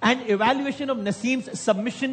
and evaluation of Naseem's submission,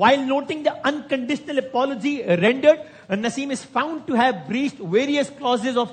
While noting the unconditional apology rendered, Naseem is found to have breached various clauses of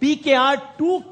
PKR 2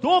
2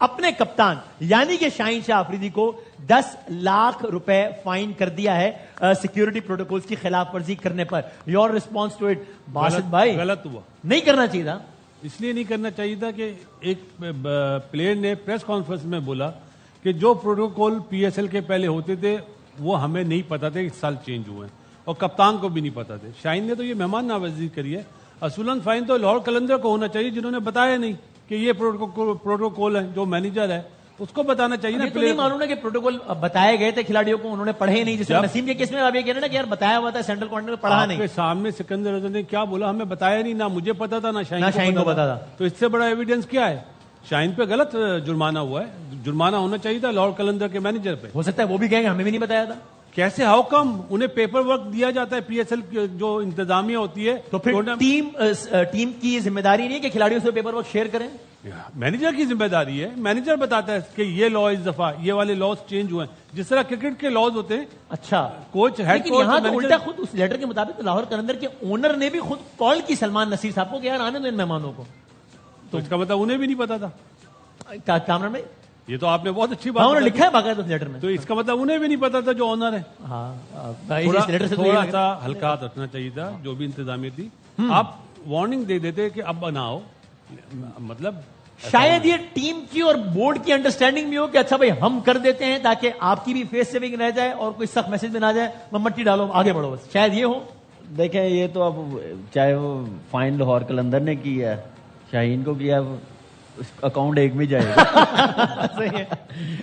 اپنے کپتان یعنی کہ شاہین شاہ آفریدی کو 10 لاکھ روپے fine کر دیا ہے سیکیورٹی پروٹوکولز کی خلاف ورزی کرنے پر. Your response to it Basit بھائی؟ غلط ہوا, نہیں کرنا چاہیے تھا. اس لیے نہیں کرنا چاہیے تھا کہ ایک پلیئر نے پریس کانفرنس میں بولا کہ جو پروٹوکول پی ایس ایل کے پہلے ہوتے تھے وہ ہمیں نہیں پتا تھے, اس سال چینج ہوئے ہیں, اور کپتان کو بھی نہیں پتا تھے. شاہین نے تو یہ مہمان نوازی کری ہے. اصولاً فائن تو لاہور قلندر کو ہونا چاہیے جنہوں نے بتایا نہیں کہ یہ پروٹوکول ہے. جو مینیجر ہے اس کو بتانا چاہیے نا. تو نہیں معلوم ہے کہ پروٹوکول بتائے گئے تھے کھلاڑیوں کو, انہوں نے پڑھے نہیں. جیسے نسیم کے کیس میں آپ یہ کہہ رہے ہیں نا کہ یار بتایا ہوا تھا سینٹرل کارنر میں, پڑھا نہیں. آپ کے سامنے سکندر اظہر نے کیا بولا, ہمیں بتایا نہیں, نہ مجھے پتا تھا نہ شاہین کو پتا تھا. تو اس سے بڑا ایویڈنس کیا ہے؟ شاہین پہ غلط جرمانہ ہوا ہے. جرمانہ ہونا چاہیے تھا لاہور قلندر کے مینیجر پہ. ہو سکتا ہے وہ بھی کہیں گے ہمیں بھی نہیں بتایا تھا. کیسے, ہاؤ کم؟ انہیں پیپر ورک دیا جاتا ہے پی ایس ایل جو انتظامیہ ہوتی ہے. تو پھر ٹیم کی ذمہ داری نہیں کہ کھلاڑیوں سے پیپر ورک شیئر کریں؟ مینیجر کی ذمہ داری ہے. مینیجر بتاتا ہے کہ یہ لا اس دفعہ یہ والے لاز چینج ہوئے ہیں, جس طرح کرکٹ کے لاز ہوتے ہیں. اچھا, کوچ ہیڈ کوچ یہاں تو الٹا خود اس لیٹر کے مطابق لاہور قلندر کے اونر نے بھی خود کال کی سلمان نصیر صاحب کو کہ یار آنے دو ان مہمانوں کو. تو اس کا مطلب انہیں بھی نہیں پتا تھا. کامران بھائی یہ تو آپ نے بہت اچھی انہوں بات نے لکھا ہے باقاعدہ اس لیٹر میں. تو اس کا مطلب انہیں بھی نہیں پتا تھا جو آنر ہے. تھوڑا سا ہلکا رکھنا چاہیے تھا جو بھی انتظامیہ تھی. آپ وارننگ دے دیتے کہ اب نہ ہو. مطلب شاید یہ ٹیم کی اور بورڈ کی انڈرسٹینڈنگ بھی ہو کہ اچھا بھائی ہم کر دیتے ہیں تاکہ آپ کی بھی فیس سیونگ رہ جائے اور کوئی سخت میسج بھی نہ جائے, مٹی ڈالو آگے بڑھو, بس شاید یہ ہو. دیکھیں یہ تو اب چاہے وہ فائن لاہور قلندر نے کیا ہے, شاہین کو کیا, اکاؤنٹ ایک میں جائے گا.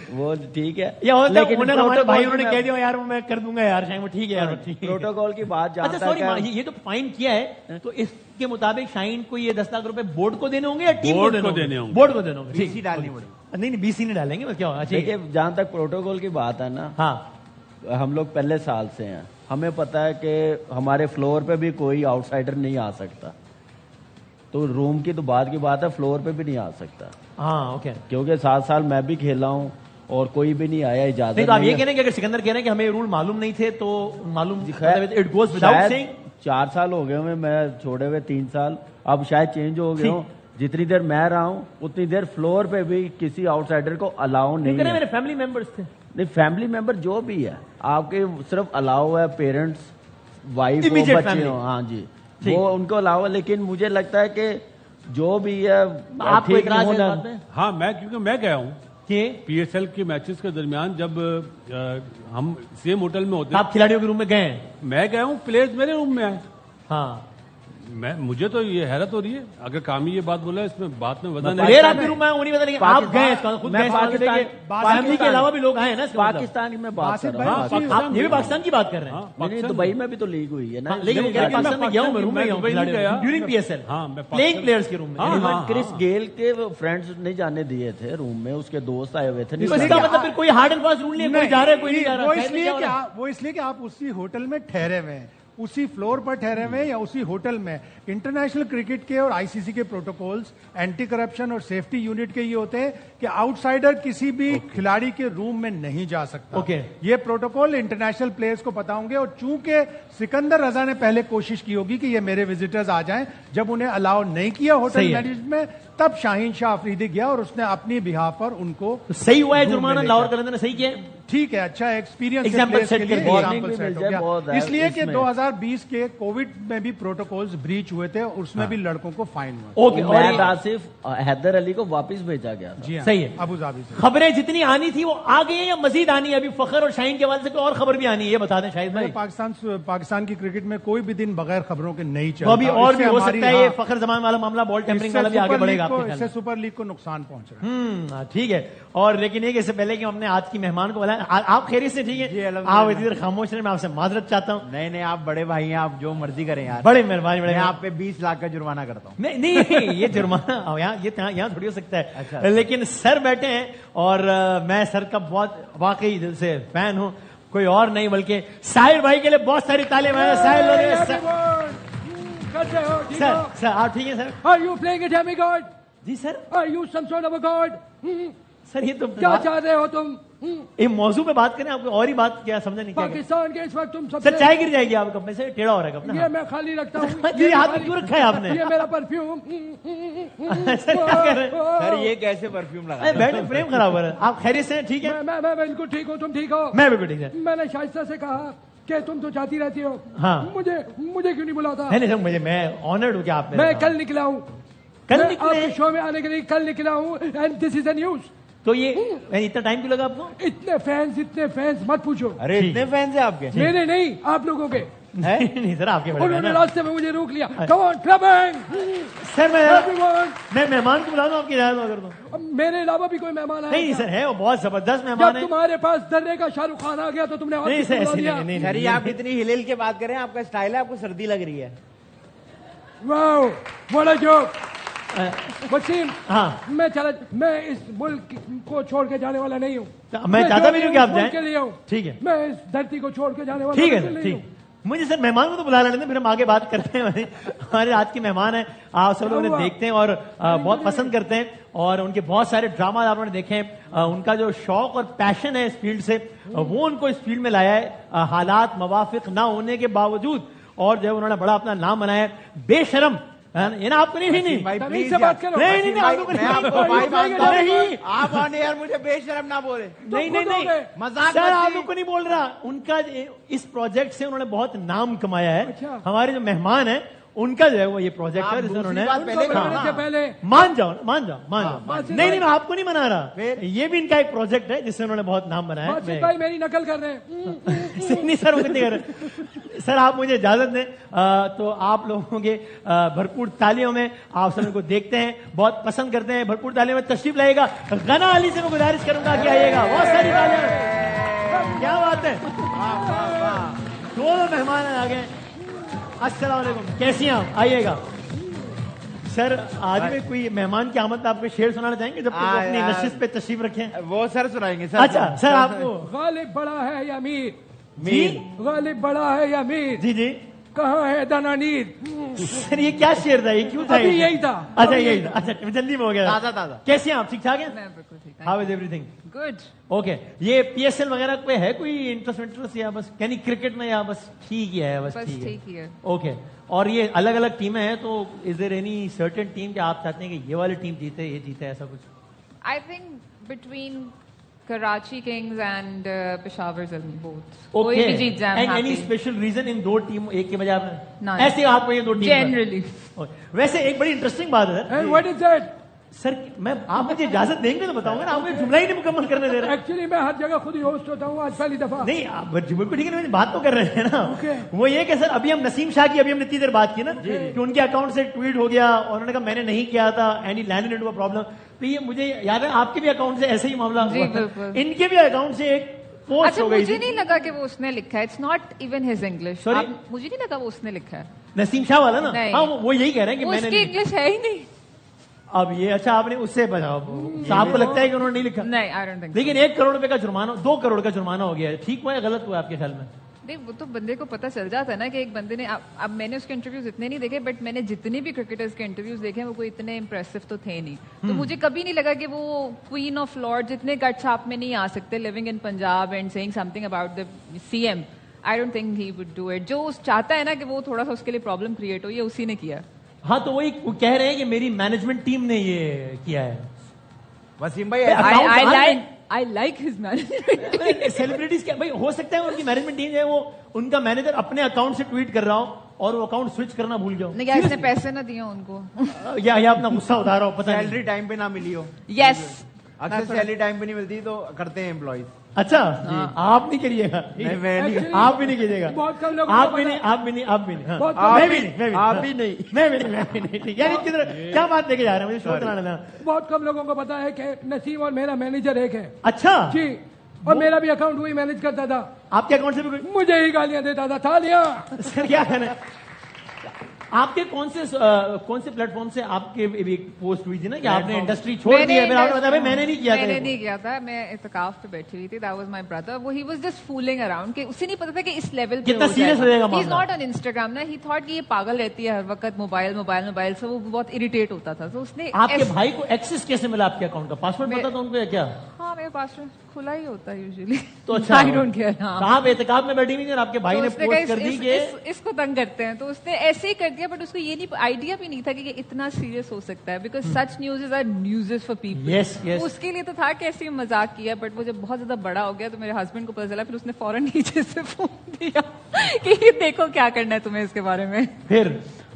وہ ٹھیک ہے, لیکن ہمارے بھائی انہوں نے کہہ دیا یار میں کر دوں گا یار شاہین, وہ ٹھیک ہے یار. پروٹوکول کی بات جانتا ہے. اچھا سوری, یہ تو فائن کیا ہے تو اس کے مطابق شاہین کو یہ 10 لاکھ روپے بورڈ کو دینے ہوں گے یا ٹیم کو دینے ہوں گے؟ بورڈ کو دینے ہوں گے. بی سی ڈالنی پڑے گی. نہیں بی سی نہیں ڈالیں گے, کیا ہوگا. دیکھیے جہاں تک پروٹوکول کی بات ہے نا, ہاں ہم لوگ پہلے سال سے ہیں, ہمیں پتا ہے کہ ہمارے فلور پہ بھی کوئی آؤٹ سائڈر نہیں آ سکتا. تو روم کی تو بعد کی بات ہے, فلور پہ بھی نہیں آ سکتا. ہاں اوکے, کیونکہ 7 سال میں بھی کھیلا ہوں اور کوئی بھی نہیں آیا اجازت. نہیں تو آپ یہ کہہ رہے ہیں کہ اگر سکندر کہہ رہے ہیں کہ ہمیں رول معلوم نہیں تھے تو معلوم, اٹ گوز وداؤٹ سیئنگ. 4 سال ہو گئے ہوئے میں چھوڑے ہوئے, 3 سال اب شاید چینج ہو گئے ہوں. جتنی دیر میں رہا ہوں اتنی دیر فلور پہ بھی کسی آؤٹ سائڈر کو الاؤ نہیں ہے. میرے فیملی ممبرس تھے. نہیں فیملی ممبر جو بھی ہے آپ کے صرف الاؤ ہے, پیرنٹس وائف بچے ہوں, ہاں جی وہ ان کو الاؤ ہے. لیکن مجھے لگتا ہے کہ جو بھی ہے آپ کو اعتراض ہے؟ ہاں کیونکہ میں گیا ہوں کہ پی ایس ایل کے میچز کے درمیان جب ہم سیم ہوٹل میں ہوتے ہیں. آپ کھلاڑیوں کے روم میں گئے ہیں؟ میں گیا ہوں, پلیئرز میرے روم میں آئے. ہاں مجھے تو یہ حیرت ہو رہی ہے, اگر کامی یہ بات بولا اس میں بات میں وزن ہے. آپ کے روم میں وہ نہیں بتا, لیکن آپ گئے خود فیملی کے علاوہ بھی لوگ آئے نا. پاکستان میں بات کر رہا ہوں, آپ یہ بھی پاکستان کی بات کر رہے ہیں. دبئی میں بھی تو لیگ ہوئی ہے نا. لیکن پاکستان میں گیا ہوں, میں روم میں گیا ہوں during P S L, playing players کے روم میں. کرس گیل کے فرینڈز نہیں جانے دیے تھے روم میں, اس کے دوست آئے ہوئے تھے. اس کا مطلب پھر کوئی ہارڈ اینڈ فاسٹ رول نہیں ہے, کوئی جا رہا ہے کوئی نہیں جا رہا. وہ اس لیے کہ آپ اسی ہوٹل میں ٹھہرے ہوئے ہیں, اسی فلور پر ٹھہرے ہوئے یا اسی ہوٹل میں. انٹرنیشنل کرکٹ کے اور آئی سی سی کے پروٹوکولز, اینٹی کرپشن اور سیفٹی یونٹ کے یہ ہوتے ہیں کہ آؤٹ سائڈر کسی بھی کھلاڑی کے روم میں نہیں جا سکتا. یہ پروٹوکول انٹرنیشنل پلیئرز کو پتا ہوں گے. اور چونکہ سکندر رضا نے پہلے کوشش کی ہوگی کہ یہ میرے وزٹرز آ جائیں, جب انہیں الاؤ نہیں کیا ہوٹل مینجمنٹ میں, تب شاہین شاہ آفریدی گیا اور اس نے اپنی بہاف پر ان کو. صحیح ہوا ہے جرمانہ, لاہور قلندر نے صحیح کیا. ٹھیک ہے, اچھا ایکسپیرینس اس لیے کہ 2020 کے کووڈ میں بھی پروٹوکولز بریچ ہوئے تھے, اس میں بھی لڑکوں کو فائن ہوا. آصف حیدر علی کو واپس بھیجا گیا. جی صحیح ہے. ابو ظہبی سے خبریں جتنی آنی تھی وہ آ گئی ہیں یا مزید آنی ہے؟ ابھی فخر اور شاہین کے حوالے سے کوئی اور خبر بھی آنی ہے, یہ بتا دیں شاہد بھائی. پاکستان کی کرکٹ میں کوئی بھی دن بغیر خبروں کے نہیں چلتا. تو ابھی اور بھی ہو سکتا ہے یہ فخر زمان والا معاملہ, بال ٹیمپرنگ والا بھی آگے بڑھے گا. اس سے سپر لیگ کو نقصان پہنچ رہا ہے. ٹھیک ہے. اور لیکن یہ کہ اس سے پہلے کہ ہم نے آج کی مہمان کو بلایا, آپ خیریت سے؟ ٹھیک ہے, آپ اتنی دیر خاموش رہے, میں آپ سے معذرت چاہتا ہوں. نہیں آپ بڑے بھائی ہیں, آپ جو مرضی کریں یار. بڑے مہربانی, میں آپ پہ 20 لاکھ کا جرمانہ کرتا ہوں. نہیں یہ جرمانہ یہاں تھوڑی ہو سکتا ہے. لیکن سر بیٹھے ہیں اور میں سر کا بہت واقعی دل سے فین ہوں, کوئی اور نہیں بلکہ ساحل بھائی کے لیے بہت ساری تعلیم ہے. ساحل سر آپ ٹھیک ہے سر؟ Are you playing a demigod? G sir. Are you some sort of a god? سر یہ تو کیا چاہ رہے ہو تم؟ یہ موضوع پہ بات کریں, آپ کو اور ہی بات کیا سمجھا نہیں, پاکستان کے اس وقت تم سب سر چائے گر جائے گی آپ کپ میں سے, ٹیڑھا ہو رہا ہے کپ, یہ میں خالی رکھتا ہوں, یہ ہاتھ میں کیوں رکھا ہے آپ نے, یہ میرا پرفیوم. سر کیا کر رہے ہیں سر یہ کیسے پرفیوم لگا, بیٹھے فریم خراب ہو رہا ہے, آپ خیریت سے ٹھیک ہے, میں بالکل ٹھیک ہوں, تم ٹھیک ہو, میں بالکل ٹھیک ہے. میں نے شائستہ سے کہا کہ تم تو جاتی رہتی ہو, ہاں مجھے کیوں نہیں بلاتا, نہیں سر مجھے, میں آنرڈ ہوں کہ آپ میں کل نکلا ہوں, کل آپ نکلے کے شو میں آنے کے لیے کل نکلا ہوں, and this is a news. تو یہ اتنا ٹائم کیوں لگا آپ کو, اتنے فینس مت پوچھو, ارے اتنے فینس ہیں آپ کے, میرے نہیں آپ لوگوں کے, نہیں سر آپ کے انہوں نے راستے میں مجھے روک لیا, کم آن کلبنگ, سر میں مہمان کو بلا دوں آپ کی رعایت اگر دوں, میرے علاوہ بھی کوئی مہمان آیا, نہیں سر ہے وہ بہت زبردست مہمان جب ہے, تمہارے پاس درنے کا شاہ رخ خان آ گیا تو تم نے اور نہیں سر کسی کو ایسے بلا دیا. نہیں, سر یہ آپ اتنی ہل ہل کے بات کریں, آپ کا اسٹائل ہے, آپ کو سردی لگ رہی ہے. واو واٹ اے جوک. وسیم, ہاں میں اس ملک کو چھوڑ کے جانے والا نہیں ہوں, میں چاہتا بھی نہیں کہ آپ جائیں, کے لیے ہوں, ٹھیک ہے, میں اس دھرتی کو چھوڑ کے جانے والا ٹھیک ہے نہیں سر, ہوں. ٹھیک. مجھے سر مہمان کو تو بلا لینے, پھر ہم آگے بات کرتے ہیں. ہمارے رات کے مہمان ہیں, آپ سب لوگ انہیں دیکھتے ہیں اور بہت پسند کرتے ہیں, اور ان کے بہت سارے ڈراما آپ نے دیکھے ہیں. ان کا جو شوق اور پیشن ہے اس فیلڈ سے, وہ ان کو اس فیلڈ میں لایا ہے, حالات موافق نہ ہونے کے باوجود, اور جو انہوں نے بڑا اپنا نام بنایا ہے. بے شرم, یہ نا آپ کو نہیں, تمیز سے بات کرو, آپ آنے یار مجھے بے شرم نہ بولے, نہیں مذاق سر آپ لوگ کو نہیں بول رہا. ان کا اس پروجیکٹ سے انہوں نے بہت نام کمایا ہے. ہمارے جو مہمان ہیں ان کا جو ہے وہ یہ پروجیکٹ ہے جس میں انہوں نے, پہلے مان جاؤ نہیں میں آپ کو نہیں منا رہا, یہ بھی ان کا ایک پروجیکٹ ہے جس سے انہوں نے بہت نام بنایا ہے. بھائی میری نقل کر رہے ہیں, نہیں سر وہ نہیں کر رہے. سر آپ مجھے اجازت دیں تو آپ لوگوں کے بھرپور تالیوں میں آپ سب کو دیکھتے ہیں, بہت پسند کرتے ہیں, بھرپور تالیوں میں تشریف لائے گا. غنا علی سے میں گزارش کروں گا کہ آئیے گا, بہت ساری تالیاں, کیا بات ہے, دونوں مہمان آ گئے. السلام علیکم, کیسی ہیں آپ, آئیے گا. سر آج میں کوئی مہمان کی آمد آپ کو شعر سنانا چاہیں گے جب تک اپنی نشست پہ تشریف رکھیں؟ وہ سر سنائیں گے سر. اچھا سر آپ کو, غالب بڑا ہے یا میر, جی غالب بڑا ہے یا میر, جی کہاں ہے دنانیر. سر یہ کیا شعر تھا, یہ کیوں تھا, یہی تھا, اچھا یہی تھا, اچھا جلدی میں ہو گیا. تازہ کیسے ہیں آپ, ٹھیک ٹھاک ہیں, میں بالکل ٹھیک ہوں. How is every thing, good. Okay. یہ پی ایس ایل وغیرہ پہ ہے کوئی انٹرسٹ یا بس یعنی کرکٹ میں, یا بس ٹھیک ہی ہے, بس ٹھیک ہے, اوکے. اور یہ الگ الگ ٹیمیں ہیں, تو از دیر اینی سرٹن ٹیم کہ آپ چاہتے ہیں کہ یہ والی ٹیم جیتے, یہ جیتے, ایسا کچھ؟ I think between Karachi Kings and Peshawar Zalmi both, okay. کوئی بھی جیت جائے. اینڈ اینی اسپیشل ریزن ان دو ٹیم ایک کے بجائے نہ, ایسے آپ کو یہ دو ٹیم جنرلی. ویسے ایک بڑی انٹرسٹنگ بات ہے واٹ از دیٹ سر, میں آپ مجھے اجازت دیں گے تو بتاؤں گا نا, آپ مجھے جملہ ہی نہیں مکمل کرنے دے رہے. ایکچولی میں ہر جگہ خود ہی ہوسٹ ہوتا ہوں, آج پہلی دفعہ. نہیں آپ بالکل ٹھیک ہے, بات تو کر رہے ہیں نا. وہ یہ کہ سر ابھی ہم نسیم شاہ کی, ابھی ہم نے اتنی دیر بات کی نا کہ ان کے اکاؤنٹ سے ٹویٹ ہو گیا اور انہوں نے کہا میں نے نہیں کیا تھا, and he landed into a problem. تو یہ مجھے یاد ہے آپ کے بھی اکاؤنٹ سے ایسے ہی معاملہ ہوا تھا, ان کے بھی اکاؤنٹ سے ایک پوسٹ اچھا, ہو گئی. مجھے نہیں لگا کہ وہ اس نے لکھا ہے, it's not even his English. مجھے نہیں لگا وہ اس نے لکھا ہے, نسیم شاہ والا نا, ہاں وہ یہی کہہ رہے ہیں کہ میں نے, اس کی انگلش ہے ہی نہیں. اب یہ اچھا آپ نے اس سے بچاؤ, آپ کو لگتا ہے کہ انہوں نے نہیں لکھا؟ نہیں, آئی ڈونٹ تھنک. لیکن 1 کروڑ روپے کا جرمانہ, 2 کروڑ کا جرمانہ ہو گیا ہے, ٹھیک ہوا ہے غلط ہوا آپ کے خیال میں؟ نہیں, وہ تو بندے کو پتا چل جاتا ہے نا کہ ایک بندے نے, اب میں نے اس کے انٹرویوز اتنے نہیں دیکھے, بٹ میں نے جتنے بھی کرکٹرز کے انٹرویوز دیکھے وہ کوئی اتنے امپریسو تو تھے نہیں. تو مجھے کبھی نہیں لگا کہ وہ کوئین آف لارڈ جتنے گٹس آپ میں نہیں آ سکتے, living in Punjab and seeing something about the C M. I don't think he would do it. جو چاہتا ہے نا کہ وہ تھوڑا سا اس کے لیے پرابلم کریٹ ہو, یہ اسی نے کیا. ہاں تو وہی کہہ رہے ہیں کہ میری مینجمنٹ ٹیم نے یہ کیا ہے. وسیم بھائی I like his management. Celebrities کیا بھائی ہو سکتا ہے ان کی مینجمنٹ ٹیم ہے, وہ ان کا مینیجر اپنے اکاؤنٹ سے ٹویٹ کر رہا ہو اور وہ اکاؤنٹ سوئچ کرنا بھول جاؤ, نہیں, اس نے پیسے نہ دیے ان کو, یا اپنا غصہ اتارا ہو, پتہ نہیں. سیلری ٹائم پہ نہ ملی ہو. یس, اکثر سیلری ٹائم پہ نہیں ملتی تو کرتے ہیں امپلائیز. اچھا آپ نہیں کریے گا, آپ بھی نہیں کیجیے گا, بہت کم لوگ, آپ بھی نہیں, آپ بھی نہیں, آپ بھی نہیں, آپ بھی نہیں, میں بھی نہیں. یعنی کیا بات لے کے جا رہے ہیں, مجھے شو چلانا تھا. بہت کم لوگوں کو پتا ہے کہ نسیم اور میرا مینیجر ایک ہے. اچھا جی, اور میرا بھی اکاؤنٹ وہی مینج کرتا تھا. آپ کے اکاؤنٹ سے بھی مجھے ہی گالیاں دیتا تھا, تھالیاں. سر کیا کریں, آپ کے کون سے پلیٹ فارم سے آپ کے ایک پوسٹ ہوئی تھی نا کہ آپ نے انڈسٹری چھوڑ دی ہے, میں نے نہیں کیا تھا. میں نے نہیں کیا تھا, میں اعتکاف پہ بیٹھی ہوئی تھی. That was my brother. وہ ہی واز جسٹ فولنگ اراؤنڈ, کہ اسے نہیں پتا تھا کہ اس لیول پہ کتنا سیریس ہو جائے گا. ہی از ناٹ آن انسٹاگرام نا, ہی تھاٹ کہ یہ پاگل رہتی ہے ہر وقت موبائل سے, وہ بہت اریٹیٹ ہوتا تھا. تو اس نے, آپ کے بھائی کو ایکسس کیسے ملا آپ کے اکاؤنٹ کا, پاسورڈ پتا تھا ان کو یا کیا؟ ہاں ہاں میرے پاس کھلا ہی ہوتا ہے یوزلی. تو اچھا آئی ڈونٹ کیئر. آپ اعتکاف میں بیٹھی ہوئی اور آپ کے بھائی نے پوسٹ کر دی کہ اس کو تنگ کرتے ہیں, تو اس نے ایسے ہی کر دیا, بٹ اس کو یہ نہیں آئیڈیا بھی نہیں تھا کہ یہ اتنا سیریس ہو سکتا ہے, because such news are news for people. اس کے لیے تو تھا کہ ایسے مذاق کیا, بٹ وہ جب بہت زیادہ بڑا ہو گیا تو میرے ہسبینڈ کو پتا چلا, پھر اس نے فوراً نیچے سے فون دیا کہ دیکھو کیا کرنا ہے تمہیں اس کے بارے میں. پھر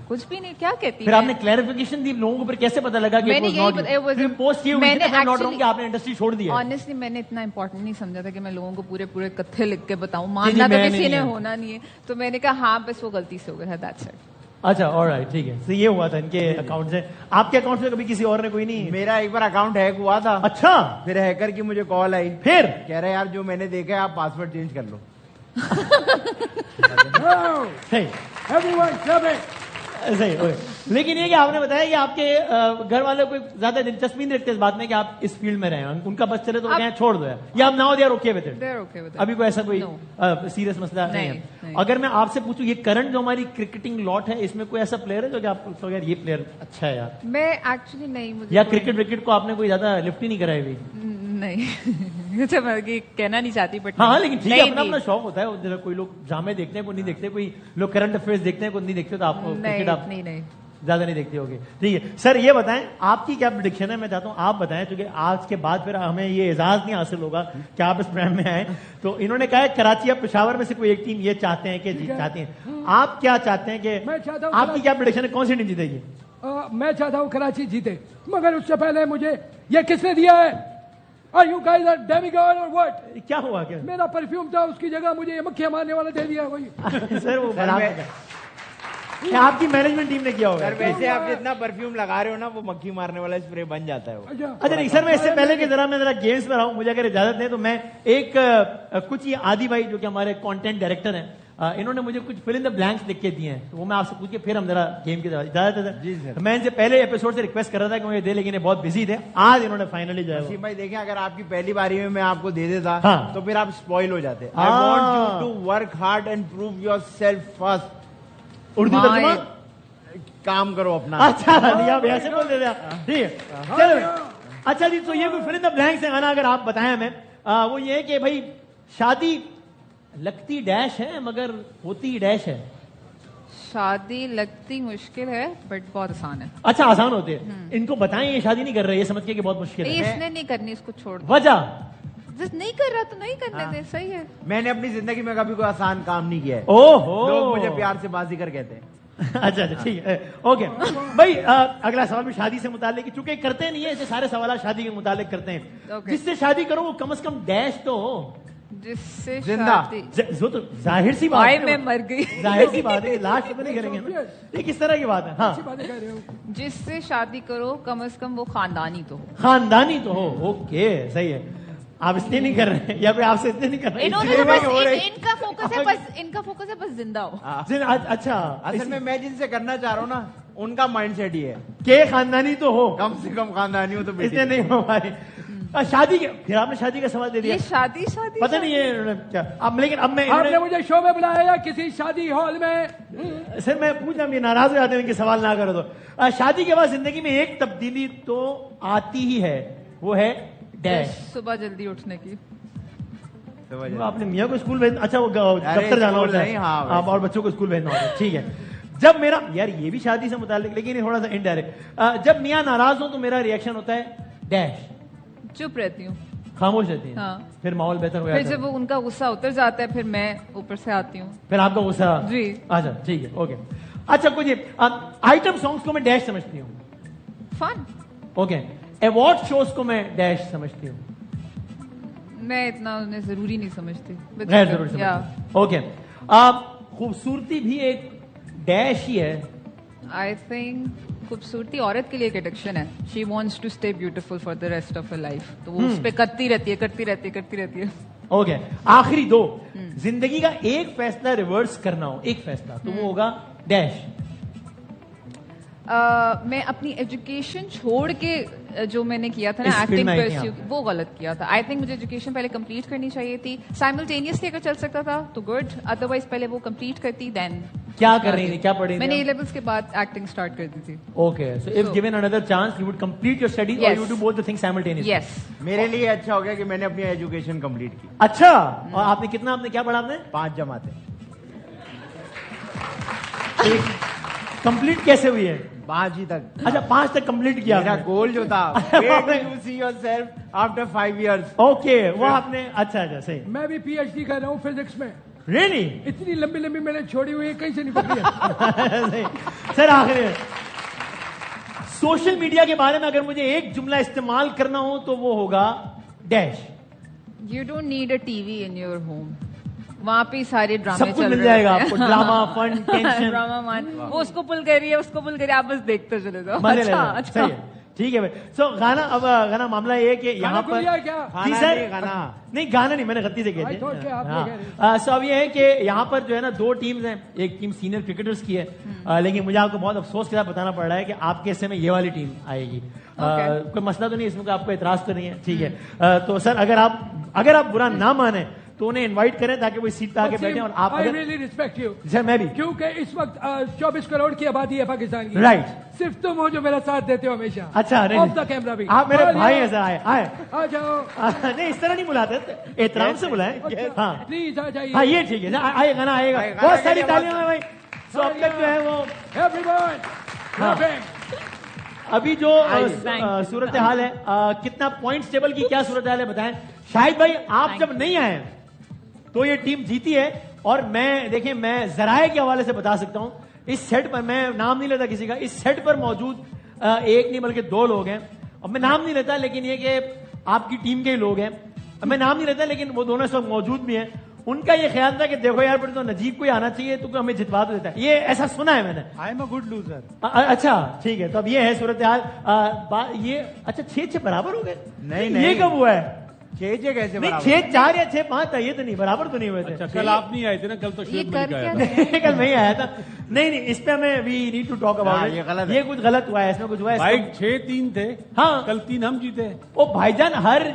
کچھ بھی نہیں, کیا کہتی پھر آپ نے کلیریفیکیشن دی لوگوں کو, پھر کیسے پتا لگا کہ پوسٹ کی ہوئی تھی کہ آپ نے انڈسٹری چھوڑ دی؟ آنیسٹلی میں نے اتنا امپورٹنٹ نہیں سمجھا تھا کہ میں لوگوں کو پورے کتھے لکھ کے بتاؤں, ماننا تو کسی نے ہونا نہیں ہے, تو میں نے کہا ہاں بس وہ غلطی سے ہو گیا, دیٹس اٹ. اچھا آلرائٹ ٹھیک ہے. تو یہ ہوا تھا ان کے اکاؤنٹ سے. آپ کے اکاؤنٹ سے کبھی کسی اور نے کوئی نہیں؟ میرا ایک بار اکاؤنٹ ہیک ہوا تھا. اچھا. پھر ہیکر کی مجھے کال آئی, پھر کہہ رہے یار جو میں نے دیکھا ہے آپ پاسورڈ چینج کر لو. صحیح. لیکن یہ کہ آپ نے بتایا کہ آپ کے گھر والے کوئی زیادہ دلچسپی نہیں رکھتے اس بات میں کہ آپ اس فیلڈ میں رہے ہیں, ان کا بس چلے تو کہیں چھوڑ دو, یا آپ now they are okay with it, ابھی کوئی ایسا کوئی سیریس مسئلہ نہیں ہے؟ اگر میں آپ سے پوچھوں یہ کرنٹ جو ہماری کرکٹنگ لاٹ ہے اس میں کوئی ایسا پلیئر ہے جو کہ آپ کو یار یہ پلیئر اچھا ہے یار؟ میں ایکچولی نہیں, مجھے یا کرکٹ وکٹ کو آپ نے کوئی زیادہ لفٹ ہی نہیں کرائی ہوئی؟ نہیں, کہنا نہیں چاہتی, بٹ ہاں لیکن ٹھیک ہے, اپنا اپنا شوق ہوتا ہے. کوئی لوگ ڈرامے دیکھتے ہیں, کوئی نہیں دیکھتے, کوئی لوگ کرنٹ افیئرس دیکھتے ہیں, کوئی نہیں دیکھتے, تو آپ کو کرکٹ آپ نہیں زیادہ نہیں دیکھتے ہوگے. ٹھیک ہے سر, یہ بتائیں آپ کی کیا پریڈکشن ہے؟ میں چاہتا ہوں آپ بتائیں, کیونکہ آج کے بعد پھر ہمیں یہ اعزاز نہیں حاصل ہوگا کہ آپ اس پروگرام میں آئے. تو انہوں نے کہا ہے کراچی یا پشاور میں سے کوئی ایک ٹیم یہ چاہتے ہیں کہ چاہتی ہیں, آپ کیا چاہتے ہیں کہ آپ کی کیا پریڈکشن ہے, کون سی ٹیم جیتے گی؟ میں چاہتا ہوں کراچی جیتے, مگر اس سے پہلے مجھے یہ کس نے دیا ہے؟ Are you guys are demigod or what? کیا ہوا کیا؟ میرا پرفیوم تھا, اس کی جگہ مجھے یہ مکھیاں مارنے والا دے دیا وہی. سر وہ آپ کی مینجمنٹ ٹیم نے کیا ہوگا. ویسے آپ جتنا پرفیوم لگا رہے ہو نا وہ مکھی مارنے والا اسپرے بن جاتا ہے. اچھا نہیں سر, میں اس سے پہلے کہ ذرا گیمز میں رہا ہوں, مجھے اگر اجازت دیں تو میں ایک کچھ یہ عادی بھائی جو کہ ہمارے کانٹینٹ ڈائریکٹر ہیں, انہوں نے مجھے کچھ فل ان دا بلینکس لکھ کے دیے ہیں, تو وہ میں آپ سے پوچھ کے پھر ہم ذرا گیم کی اجازت ہے. جی سر. میں ان سے پہلے ایپیسوڈ سے ریکویسٹ کر رہا تھا کہ مجھے دے, لیکن یہ بہت بزی تھے. آج انہوں نے فائنلی جو ہے بھائی دیکھیں, اگر آپ کی پہلی باری میں آپ کو دے دیتا تو پھر آپ اسپوائل ہو جاتے. I want you to work hard and prove yourself first. Urdu ترجمہ کام کرو اپنا. اچھا آپ ایسے بول دیتے ہیں, ٹھیک ہے چلو. اچھا جی, تو یہ کوئی فل ان دا بلینکس ہے نا, اگر آپ بتائیں ہمیں, وہ یہ کہ بھائی شادی لگتی ڈیش ہے مگر ہوتی ڈیش ہے. شادی لگتی مشکل ہے بٹ بہت آسان ہے. اچھا آسان ہوتی ہے. ان کو بتائیں یہ شادی نہیں کر رہے, یہ سمجھ کے کہ بہت مشکل ہے. اس نے نہیں کرنی, اس کو چھوڑ دو. وجہ نہیں کر رہا تو نہیں کرنے دے, صحیح ہے. میں نے اپنی زندگی میں کبھی کوئی آسان کام نہیں کیا ہے. لوگ مجھے پیار سے بازیگر کہتے ہیں. اچھا ٹھیک ہے, اوکے بھائی. اگلا سوال بھی شادی سے متعلق, چونکہ کرتے نہیں ہے ایسے سارے سوالات شادی کے متعلق کرتے ہیں. جس سے شادی کرو وہ کم از کم ڈیش تو ہو, جس سے زندہ. وہ تو ظاہر سی بات ہے, میں مر گئی, ظاہر سی بات ہے, لاسٹ تو نہیں کریں گے نا, یہ کس طرح کی بات ہے. ہاں, جس سے شادی کرو کم از کم وہ خاندانی تو ہو. خاندانی تو ہو, اوکے صحیح ہے. آپ اس لیے نہیں کر رہے ہیں یا پھر آپ سے اتنے نہیں کر رہے ہیں؟ ان کا فوکس ہے بس زندہ ہو. اچھا, اصل میں جن سے کرنا چاہ رہا ہوں نا ان کا مائنڈ سیٹ ہی ہے کہ خاندانی تو ہو, کم سے کم خاندانی ہو. تو اس لیے نہیں ہو پائے. شادی پھر آپ نے شادی کا سوال دے دیا. شادی پتہ نہیں ہے کیا اب, لیکن اب میں آپ نے مجھے شو میں بلایا یا کسی شادی ہال میں؟ سر میں پوچھا, یہ ناراض ہو جاتے ہیں کہ سوال نہ کرو. تو شادی کے بعد زندگی میں ایک تبدیلی تو آتی ہی ہے, وہ ہے ڈیش. صبح جلدی اٹھنے کی. آپ نے میاں کو اسکول بھیجنا, اچھا وہ دفتر جانا ہوتا ہے اور بچوں کو اسکول بھیجنا ہوتا ہے, ٹھیک ہے. جب میرا یار یہ بھی شادی سے متعلق لیکن تھوڑا سا انڈائریکٹ, جب میاں ناراض ہوں تو میرا ریئیکشن ہوتا ہے ڈیش. چپ رہتی ہوں, خاموش رہتی ہیں, پھر ماحول بہتر ہو جاتا ہے. پھر جب ان کا غصہ اتر جاتا ہے پھر میں اوپر سے آتی ہوں, پھر آپ کا غصہ. جی اچھا ٹھیک ہے, اوکے. اچھا کچھ آئٹم سانگس کو میں ڈیش سمجھتی ہوں, فن. اوکے. ایوارڈ شوز کو میں ڈیش سمجھتی ہوں, میں اتنا انہیں ضروری نہیں سمجھتی, غیر ضروری سمجھتی. اوکے. خوبصورتی بھی ایک ڈیش ہی ہے. آئی تھنک خوبصورتی عورت کے لیے ایک ایڈکشن ہے. She wants to stay beautiful for the rest of her life, تو وہ اس پہ کرتی رہتی ہے. اوکے. آخری دو, زندگی کا ایک فیصلہ ریورس کرنا ہو, ایک فیصلہ, تو وہ ہوگا ڈیش. میں اپنی ایجوکیشن چھوڑ کے جو میں نے کیا تھا نا ایکٹنگ پرسیو وہ غلط کیا تھا. آئی تھنک مجھے ایجوکیشن پہلے کمپلیٹ کرنی چاہیے تھی. سائملٹینیسلی اگر چل سکتا تھا تو گڈ, ادروائز پہلے وہ کمپلیٹ کرتی. دین کیا کر رہی تھی, کیا پڑھ رہی تھی؟ میں نے اے لیولس کے بعد ایکٹنگ اسٹارٹ کر دی تھی. Okay, so if given another chance you would complete your studies اور you do both the things simultaneously. Yes, میرے لیے اچھا ہو گیا کہ میں نے اپنی ایجوکیشن کمپلیٹ کی. اچھا, اور آپ نے کتنا, آپ نے کیا پڑھا آپ نے؟ 5 جماعتیں. کمپلیٹ کیسے ہوئی ہے؟ 5 ہی تک. اچھا 5 تک کمپلیٹ کیا. میرا گول جو تھا where do you see yourself after 5 years. Okay, وہ آپ نے, اچھا اچھا صحیح. میں بھی پی ایچ ڈی کر رہا ہوں فزکس میں. ریئلی؟ اتنی لمبی لمبی میں نے چھوڑی ہوئی ہے, کہیں سے نہیں پکڑی ہے. سر آخر سوشل میڈیا کے بارے میں اگر مجھے ایک جملہ استعمال کرنا ہو تو وہ ہوگا dash. You don't need A T V in your home. وہاں پہ سارے ڈرامے سب کچھ مل جائے گا آپ کو, ڈراما, فن, ٹینشن, ڈراما مان, وہ اس کو پل کر رہی ہے, اس کو پل کر رہی ہے, آپ بس دیکھتے چلے جاؤ. اچھا ٹھیک ہے بھائی. سو گانا, اب گانا معاملہ یہ کہ یہاں پر جی سر نہیں گانا نہیں, میں نے غلطی سے کہہ دیا. سو اب یہ ہے کہ یہاں پر جو ہے نا 2 ٹیمز ہیں, ایک ٹیم سینئر کرکٹرز کی ہے, لیکن مجھے آپ کو بہت افسوس کے ساتھ بتانا پڑ رہا ہے کہ آپ کے حصے میں یہ والی ٹیم آئے گی. کوئی مسئلہ تو نہیں اس میں, آپ کو اعتراض تو نہیں ہے؟ ٹھیک ہے. تو سر اگر آپ برا نہ مانیں تو انہیں انوائٹ کریں تاکہ وہ سیٹ پہ آ کے بیٹھیں. اور آپ ریسپیکٹ یو سر, میں بھی, کیونکہ اس وقت 24 کروڑ کی آبادی ہے پاکستان کی. رائٹ, صرف تم ہو جو میرا ساتھ دیتے ہو ہمیشہ. اچھا آف دا کیمرہ بھی آپ میرے بھائی ہیں, آئے آ جاؤ. نہیں اس طرح نہیں بلاتے, احترام سے بلائیں. ہاں پلیز آ جائیے. ہاں یہ ٹھیک ہے, آئے گانا آئے گا. بہت ساری تالیاں ہیں بھائی. سو اب تک جو ہے وہ ابھی جو صورتحال ہے, کتنا پوائنٹس ٹیبل کی کیا صورتحال ہے بتائیں. شاہد بھائی آپ جب نہیں آئے تو یہ ٹیم جیتی ہے. اور میں دیکھیں, میں ذرائع کے حوالے سے بتا سکتا ہوں, اس سیٹ پر, میں نام نہیں لیتا کسی کا, اس سیٹ پر موجود ایک نہیں بلکہ 2 لوگ ہیں. اب میں نام نہیں لیتا, لیکن یہ کہ آپ کی ٹیم کے ہی لوگ ہیں. اب میں نام نہیں لیتا, لیکن وہ دونوں اس وقت موجود بھی ہیں. ان کا یہ خیال تھا کہ دیکھو یار پھر تو نجیب کو ہی آنا چاہیے, تو ہمیں جتوا تو دیتا ہے. یہ ایسا سنا ہے میں نے. I am a good loser. اچھا ٹھیک ہے, تو اب یہ ہے صورتحال. یہ اچھا 6-6 برابر ہو گئے. نہیں, یہ کب ہوا ہے؟ 6 کیسے؟ 6-4 یا 6-5 تھا, یہ تو نہیں, برابر تو نہیں ہوئے تھے. کل آپ نہیں آئے تھے نا, کل تو شعیب ملک آیا تھا. کل میں ہی آیا تھا. نہیں اس پہ ہمیں we need to talk about, یہ کچھ غلط ہوا ہے, اس میں کچھ ہوا ہے. بھائی 6-3 تھے. ہاں کل 3 ہم جیتے. وہ بھائی جان,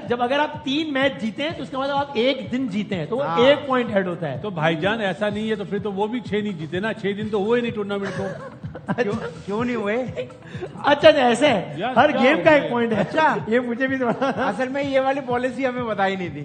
جب اگر آپ 3 میچ جیتے ہیں تو اس کا مطلب آپ 1 دن جیتے ہیں, تو وہ 1 پوائنٹ ہیڈ ہوتا ہے. تو بھائی جان ایسا نہیں ہے, تو پھر تو وہ بھی 6 نہیں جیتے نا. 6 دن تو ہوئے نہیں ٹورنامنٹ کو. کیوں نہیں ہوئے؟ اچھا ایسے ہے, ہر گیم کا 1 پوائنٹ ہے. اچھا یہ مجھے بھی اصل میں یہ والی پالیسی ہمیں بتائی نہیں تھی.